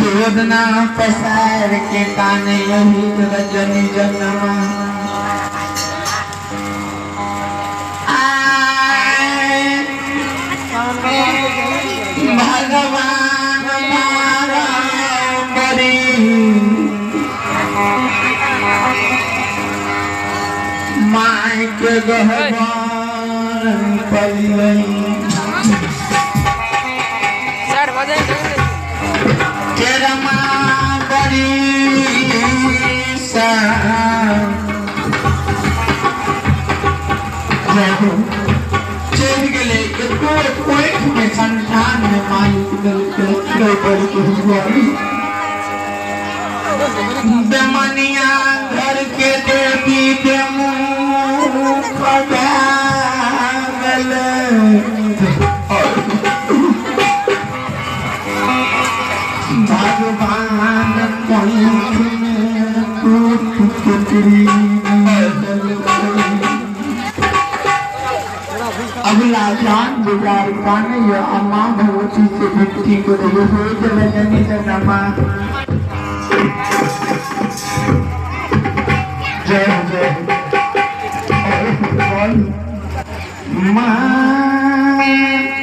योजना पसार के कान यही रजनी जनमा भगवान मारा बड़ी माय के गहवान पली गई तेरमा बड़ी सा चल गए कोई में संतान में मालिक दल बड़ी के हुआरी दमनिया घर के देवी देमू खगाल भगवान अगला जान गुजार पाने या अम्मा भगवती से भक्ति को हो जगनी नमा